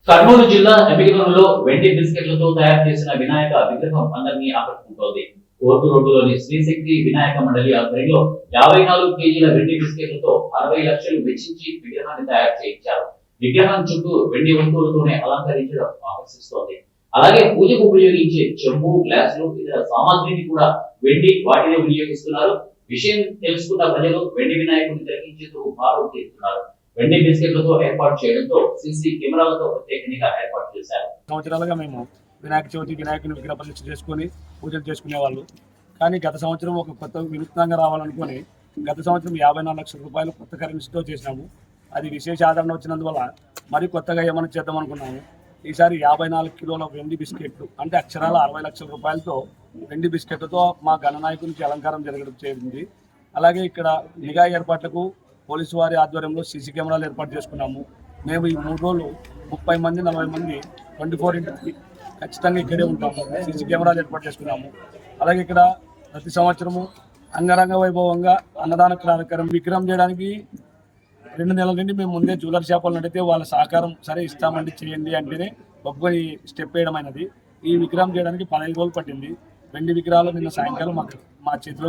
కర్నూలు జిల్లా ఎమ్మిగనూరులో వెండి బిస్కెట్లతో తయారు చేసిన వినాయక విగ్రహం అందరినీ ఆకట్టుకుంటోంది. కోర్టు రోడ్డులోని శ్రీశక్తి వినాయక మండలి ఆధ్వర్యంలో 54 కేజీల వెండి బిస్కెట్లతో 60 లక్షలు వెచ్చించి విగ్రహాన్ని తయారు చేయించారు. విగ్రహం చుట్టూ వెండి వస్తువులతోనే అలంకరించడం ఆకర్షిస్తోంది. అలాగే పూజకు ఉపయోగించే చెంబు, గ్లాసులు, ఇతర సామాగ్రిని కూడా వెండి వాటినే వినియోగిస్తున్నారు. విషయం తెలుసుకున్న ప్రజలు వెండి వినాయకుడిని తిలకించేందుకు బారులు తీరుతున్నారు. వెండి బిస్కెట్లతో ఏర్పాటు చేయడంతో సీసీ కెమెరాలతో ప్రత్యేక నిఘా ఏర్పాటు చేశారు. సంవత్సరాలుగా మేము వినాయక చవితి వినాయకుని విగ్రహ ప్రతిష్ఠ చేసుకొని పూజలు చేసుకునేవాళ్ళు. కానీ గత సంవత్సరం ఒక కొత్త వినూత్నంగా రావాలనుకొని గత సంవత్సరం 54 లక్షల రూపాయలు కొత్త కరెన్సీతో చేసినాము. అది విశేష ఆదరణ వచ్చినందువల్ల మరి కొత్తగా ఏమైనా చేద్దాం అనుకున్నాము. ఈసారి 54 కిలోల వెండి బిస్కెట్లు అంటే అక్షరాల 60 లక్షల రూపాయలతో వెండి బిస్కెట్లతో మా గణనాయకునికి అలంకారం జరగడం జరిగింది. అలాగే ఇక్కడ నిఘా ఏర్పాట్లకు పోలీసు వారి ఆధ్వర్యంలో సీసీ కెమెరాలు ఏర్పాటు చేసుకున్నాము. మేము ఈ 3 రోజులు 30 మంది 40 మంది 24/3 ఖచ్చితంగా ఇక్కడే ఉంటాము. సీసీ కెమెరాలు ఏర్పాటు చేసుకున్నాము. అలాగే ఇక్కడ ప్రతి సంవత్సరము అంగరంగ వైభవంగా అన్నదాన కార్యక్రమం విగ్రహం చేయడానికి 2 నెలల నుండి మేము ముందే జ్యువెలరీ షాపులను అడిగితే వాళ్ళ సహకారం సరే ఇస్తామండి చేయండి అంటేనే ఒప్పుకొని స్టెప్ వేయడం అయినది. ఈ విగ్రహం చేయడానికి 15 రోజులు పట్టింది. వెండి విగ్రహాలు నిన్న సాయంకాలం మా చేతిలో